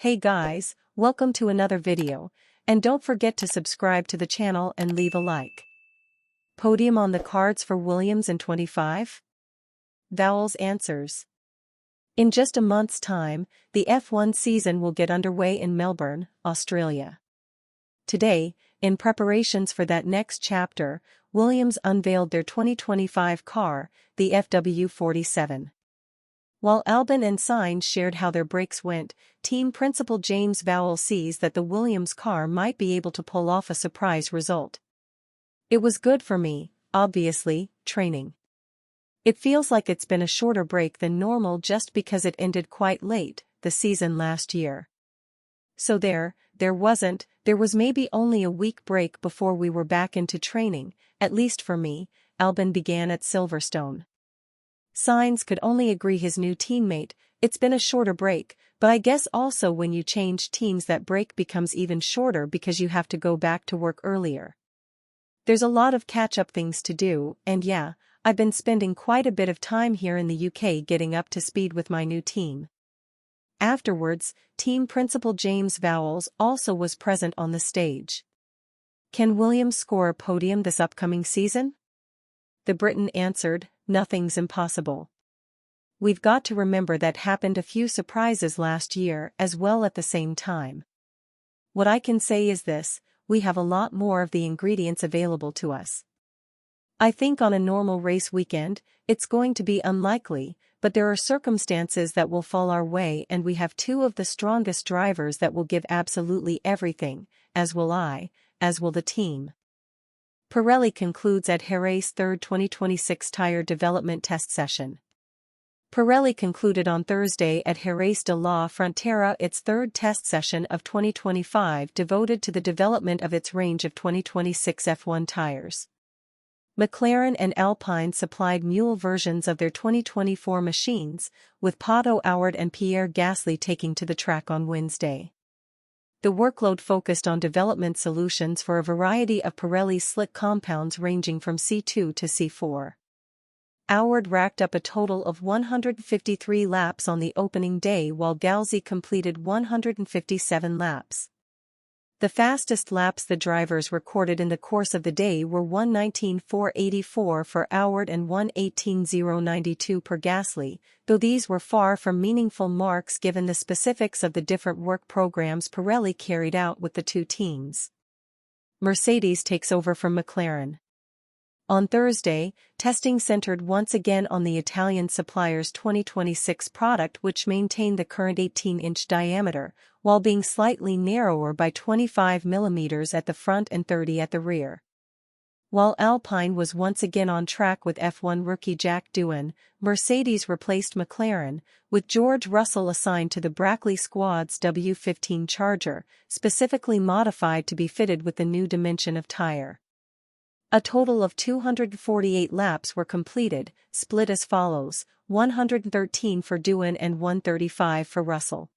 Hey guys, welcome to another video, and don't forget to subscribe to the channel and leave a like. Podium on the cards for Williams in 25? Vowles answers. In just a month's time, the F1 season will get underway in Melbourne, Australia. Today, in preparations for that next chapter, Williams unveiled their 2025 car, the FW47. While Albon and Sainz shared how their brakes went, team principal James Vowles sees that the Williams car might be able to pull off a surprise result. It was good for me, obviously, training. It feels like it's been a shorter break than normal just because it ended quite late, the season last year. So there was maybe only a week break before we were back into training, at least for me, Albon began at Silverstone. Sainz could only agree his new teammate, it's been a shorter break, but I guess also when you change teams that break becomes even shorter because you have to go back to work earlier. There's a lot of catch-up things to do, and yeah, I've been spending quite a bit of time here in the UK getting up to speed with my new team. Afterwards, team principal James Vowles also was present on the stage. Can Williams score a podium this upcoming season? The Briton answered, nothing's impossible. We've got to remember that happened a few surprises last year as well at the same time. What I can say is this, we have a lot more of the ingredients available to us. I think on a normal race weekend, it's going to be unlikely, but there are circumstances that will fall our way and we have two of the strongest drivers that will give absolutely everything, as will I, as will the team. Pirelli concludes at Jerez third 2026 tire development test session. Pirelli concluded on Thursday at Jerez de la Frontera its third test session of 2025 devoted to the development of its range of 2026 F1 tires. McLaren and Alpine supplied mule versions of their 2024 machines, with Pato O'Ward and Pierre Gasly taking to the track on Wednesday. The workload focused on development solutions for a variety of Pirelli slick compounds ranging from C2 to C4. O'Ward racked up a total of 153 laps on the opening day while Gasly completed 157 laps. The fastest laps the drivers recorded in the course of the day were 1:19.484 for O'Ward and 1:18.092 per Gasly, though these were far from meaningful marks given the specifics of the different work programs Pirelli carried out with the two teams. Mercedes takes over from McLaren. On Thursday, testing centered once again on the Italian supplier's 2026 product, which maintained the current 18-inch diameter, while being slightly narrower by 25 mm at the front and 30 at the rear. While Alpine was once again on track with F1 rookie Jack Doohan, Mercedes replaced McLaren, with George Russell assigned to the Brackley squad's W15 Charger, specifically modified to be fitted with the new dimension of tire. A total of 248 laps were completed, split as follows, 113 for Doohan and 135 for Russell.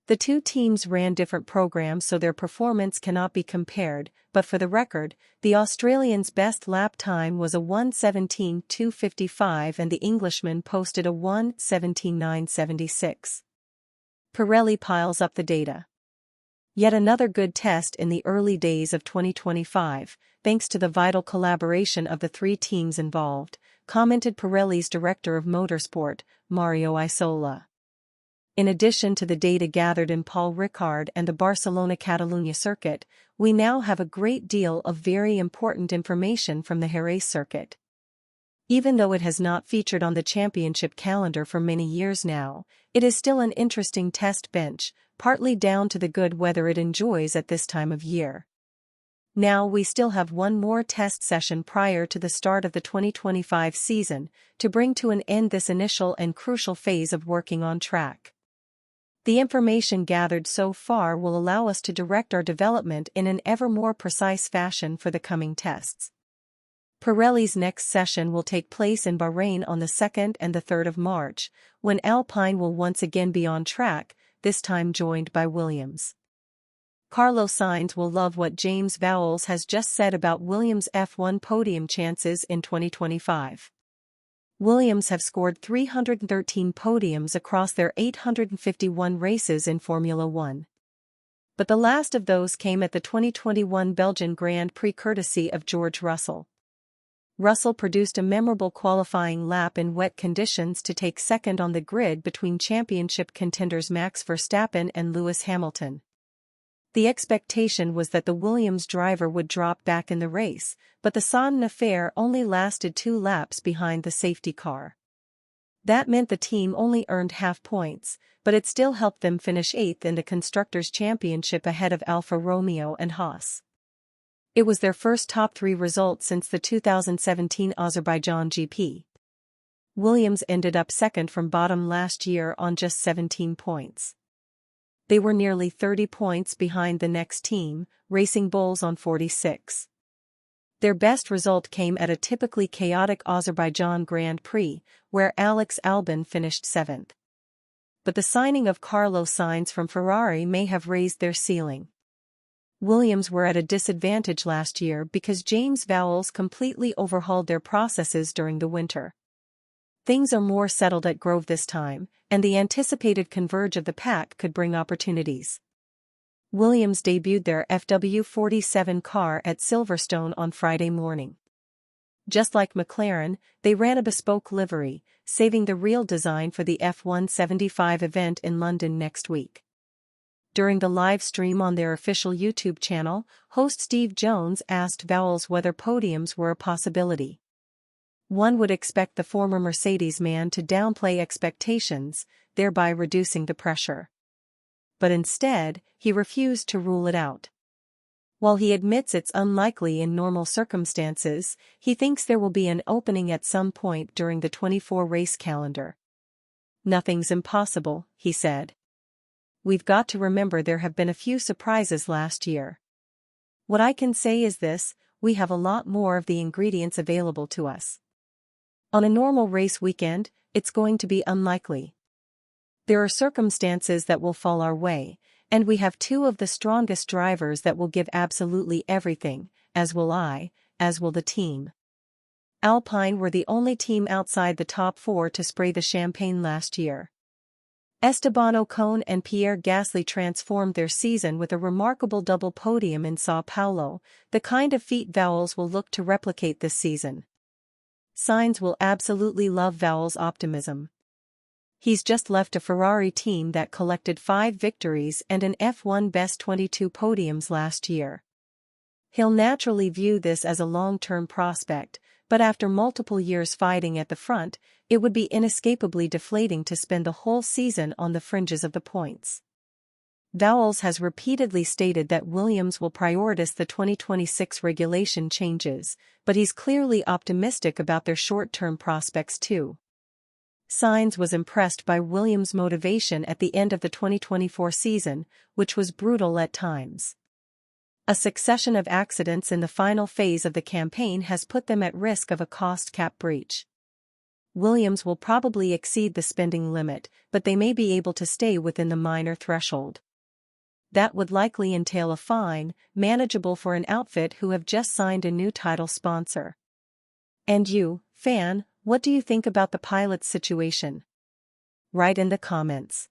The two teams ran different programs so their performance cannot be compared, but for the record, the Australian's best lap time was a 1:17.255 and the Englishman posted a 1:17.976. Pirelli piles up the data. Yet another good test in the early days of 2025, thanks to the vital collaboration of the three teams involved, commented Pirelli's director of motorsport, Mario Isola. In addition to the data gathered in Paul Ricard and the Barcelona-Catalunya circuit, we now have a great deal of very important information from the Jerez circuit. Even though it has not featured on the championship calendar for many years now, it is still an interesting test bench, partly down to the good weather it enjoys at this time of year. Now we still have one more test session prior to the start of the 2025 season to bring to an end this initial and crucial phase of working on track. The information gathered so far will allow us to direct our development in an ever more precise fashion for the coming tests. Pirelli's next session will take place in Bahrain on the 2nd and the 3rd of March, when Alpine will once again be on track, this time joined by Williams. Carlos Sainz will love what James Vowles has just said about Williams' F1 podium chances in 2025. Williams have scored 313 podiums across their 851 races in Formula One. But the last of those came at the 2021 Belgian Grand Prix courtesy of George Russell. Russell produced a memorable qualifying lap in wet conditions to take second on the grid between championship contenders Max Verstappen and Lewis Hamilton. The expectation was that the Williams driver would drop back in the race, but the sudden affair only lasted 2 laps behind the safety car. That meant the team only earned half points, but it still helped them finish 8th in the Constructors' Championship ahead of Alfa Romeo and Haas. It was their first top 3 result since the 2017 Azerbaijan GP. Williams ended up second from bottom last year on just 17 points. They were nearly 30 points behind the next team, Racing Bulls on 46. Their best result came at a typically chaotic Azerbaijan Grand Prix, where Alex Albon finished 7th. But the signing of Carlos Sainz from Ferrari may have raised their ceiling. Williams were at a disadvantage last year because James Vowles completely overhauled their processes during the winter. Things are more settled at Grove this time, and the anticipated converge of the pack could bring opportunities. Williams debuted their FW47 car at Silverstone on Friday morning. Just like McLaren, they ran a bespoke livery, saving the real design for the F175 event in London next week. During the live stream on their official YouTube channel, host Steve Jones asked Vowles whether podiums were a possibility. One would expect the former Mercedes man to downplay expectations, thereby reducing the pressure. But instead, he refused to rule it out. While he admits it's unlikely in normal circumstances, he thinks there will be an opening at some point during the 24-race calendar. "Nothing's impossible," he said. "We've got to remember there have been a few surprises last year. What I can say is this: we have a lot more of the ingredients available to us. On a normal race weekend, it's going to be unlikely. There are circumstances that will fall our way, and we have 2 of the strongest drivers that will give absolutely everything, as will I, as will the team." Alpine were the only team outside the top 4 to spray the champagne last year. Esteban Ocon and Pierre Gasly transformed their season with a remarkable double podium in São Paulo, the kind of feat Vowles will look to replicate this season. Sainz will absolutely love Vowles' optimism. He's just left a Ferrari team that collected 5 victories and an F1 best 22 podiums last year. He'll naturally view this as a long-term prospect, but after multiple years fighting at the front, it would be inescapably deflating to spend the whole season on the fringes of the points. Vowles has repeatedly stated that Williams will prioritize the 2026 regulation changes, but he's clearly optimistic about their short-term prospects too. Sainz was impressed by Williams' motivation at the end of the 2024 season, which was brutal at times. A succession of accidents in the final phase of the campaign has put them at risk of a cost cap breach. Williams will probably exceed the spending limit, but they may be able to stay within the minor threshold. That would likely entail a fine, manageable for an outfit who have just signed a new title sponsor. And you, fan, what do you think about the pilot's situation? Write in the comments.